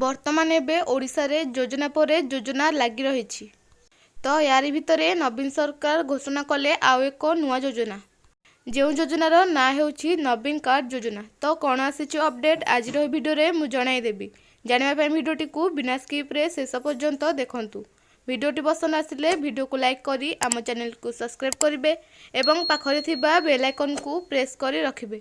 ବର୍ତ୍ତମାନ ଏବେ ଓଡ଼ିଶାରେ ଯୋଜନା ପରେ ଯୋଜନା ଲାଗି ରହିଛି। ତ ୟାରି ଭିତରେ ନବୀନ ସରକାର ଘୋଷଣା କଲେ ଆଉ ଏକ ନୂଆ ଯୋଜନା, ଯେଉଁ ଯୋଜନାର ନାଁ ହେଉଛି ନବୀନ କାର୍ଡ଼ ଯୋଜନା। ତ କ'ଣ ଆସିଛି ଅପଡେଟ୍ ଆଜିର ଏହି ଭିଡ଼ିଓରେ ମୁଁ ଜଣାଇଦେବି। ଜାଣିବା ପାଇଁ ଭିଡ଼ିଓଟିକୁ ବିନା ସ୍କିପ୍ରେ ଶେଷ ପର୍ଯ୍ୟନ୍ତ ଦେଖନ୍ତୁ। ଭିଡ଼ିଓଟି ପସନ୍ଦ ଆସିଲେ ଭିଡ଼ିଓକୁ ଲାଇକ୍ କରି ଆମ ଚ୍ୟାନେଲକୁ ସବସ୍କ୍ରାଇବ୍ କରିବେ ଏବଂ ପାଖରେ ଥିବା ବେଲ୍ ଆଇକନ୍କୁ ପ୍ରେସ୍ କରି ରଖିବେ।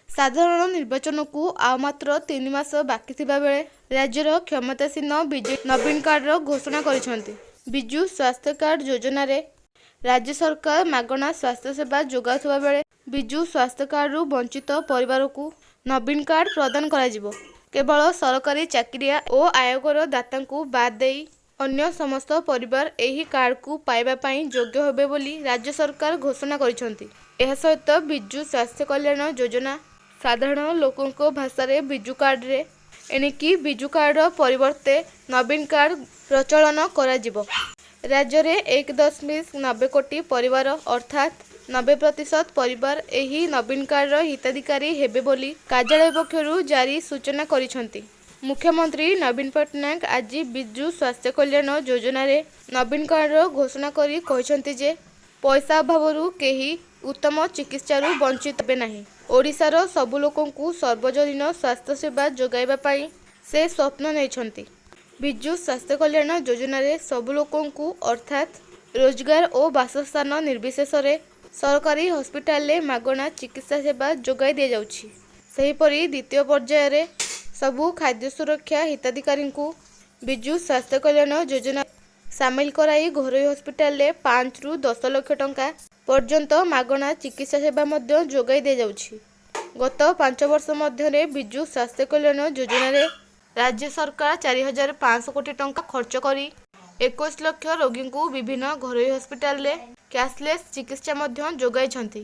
ସାଧାରଣ ନିର୍ବାଚନକୁ ଆଉ ମାତ୍ର 3 ମାସ ବାକି ଥିବା ବେଳେ ରାଜ୍ୟର କ୍ଷମତାସୀନ ବିଜେପି ନବୀନ କାର୍ଡ଼ର ଘୋଷଣା କରିଛନ୍ତି। ବିଜୁ ସ୍ୱାସ୍ଥ୍ୟ କାର୍ଡ଼ ଯୋଜନାରେ ରାଜ୍ୟ ସରକାର ମାଗଣା ସ୍ୱାସ୍ଥ୍ୟ ସେବା ଯୋଗାଉଥିବା ବେଳେ ବିଜୁ ସ୍ୱାସ୍ଥ୍ୟ କାର୍ଡ଼ରୁ ବଞ୍ଚିତ ପରିବାରକୁ ନବୀନ କାର୍ଡ଼ ପ୍ରଦାନ କରାଯିବ। କେବଳ ସରକାରୀ ଚାକିରିଆ ଓ ଆୟକର ଦାତାଙ୍କୁ ବାଦ୍ ଦେଇ ଅନ୍ୟ ସମସ୍ତ ପରିବାର ଏହି କାର୍ଡ଼କୁ ପାଇବା ପାଇଁ ଯୋଗ୍ୟ ହେବେ ବୋଲି ରାଜ୍ୟ ସରକାର ଘୋଷଣା କରିଛନ୍ତି। ଏହା ସହିତ ବିଜୁ ସ୍ୱାସ୍ଥ୍ୟ କଲ୍ୟାଣ ଯୋଜନା ସାଧାରଣ ଲୋକଙ୍କ ଭାଷାରେ ବିଜୁ କାର୍ଡ଼ରେ ଏଣିକି ବିଜୁ କାର୍ଡ଼ର ପରିବର୍ତ୍ତେ ନବୀନ କାର୍ଡ଼ ପ୍ରଚଳନ କରାଯିବ। ରାଜ୍ୟରେ 1.90 କୋଟି ପରିବାର ଅର୍ଥାତ୍ 90% ପରିବାର ଏହି ନବୀନ କାର୍ଡ଼ର ହିତାଧିକାରୀ ହେବେ ବୋଲି କାର୍ଯ୍ୟାଳୟ ପକ୍ଷରୁ ଜାରି ସୂଚନା କରିଛନ୍ତି। ମୁଖ୍ୟମନ୍ତ୍ରୀ ନବୀନ ପଟ୍ଟନାୟକ ଆଜି ବିଜୁ ସ୍ୱାସ୍ଥ୍ୟ କଲ୍ୟାଣ ଯୋଜନାରେ ନବୀନ କାର୍ଡ଼ର ଘୋଷଣା କରି କହିଛନ୍ତି ଯେ ପଇସା ଅଭାବରୁ କେହି ଉତ୍ତମ ଚିକିତ୍ସାରୁ ବଞ୍ଚିତ ହେବେ ନାହିଁ। ଓଡ଼ିଶାର ସବୁ ଲୋକଙ୍କୁ ସର୍ବଜନୀନ ସ୍ୱାସ୍ଥ୍ୟ ସେବା ଯୋଗାଇବା ପାଇଁ ସେ ସ୍ୱପ୍ନ ନେଇଛନ୍ତି। ବିଜୁ ସ୍ୱାସ୍ଥ୍ୟ କଲ୍ୟାଣ ଯୋଜନାରେ ସବୁ ଲୋକଙ୍କୁ ଅର୍ଥାତ୍ ରୋଜଗାର ଓ ବାସସ୍ଥାନ ନିର୍ବିଶେଷରେ ସରକାରୀ ହସ୍ପିଟାଲରେ ମାଗଣା ଚିକିତ୍ସା ସେବା ଯୋଗାଇ ଦିଆଯାଉଛି। ସେହିପରି ଦ୍ୱିତୀୟ ପର୍ଯ୍ୟାୟରେ ସବୁ ଖାଦ୍ୟ ସୁରକ୍ଷା ହିତାଧିକାରୀଙ୍କୁ ବିଜୁ ସ୍ୱାସ୍ଥ୍ୟ କଲ୍ୟାଣ ଯୋଜନା ସାମିଲ କରାଇ ଘରୋଇ ହସ୍ପିଟାଲରେ 5 ରୁ 10 ଲକ୍ଷ ଟଙ୍କା ପର୍ଯ୍ୟନ୍ତ ମାଗଣା ଚିକିତ୍ସା ସେବା ମଧ୍ୟ ଯୋଗାଇ ଦିଆଯାଉଛି। ଗତ 5 ବର୍ଷ ମଧ୍ୟରେ ବିଜୁ ସ୍ୱାସ୍ଥ୍ୟ କଲ୍ୟାଣ ଯୋଜନାରେ ରାଜ୍ୟ ସରକାର 4,500 କୋଟି ଟଙ୍କା ଖର୍ଚ୍ଚ କରି 21 ଲକ୍ଷ ରୋଗୀଙ୍କୁ ବିଭିନ୍ନ ଘରୋଇ ହସ୍ପିଟାଲରେ କ୍ୟାସଲେସ୍ ଚିକିତ୍ସା ମଧ୍ୟ ଯୋଗାଇଛନ୍ତି।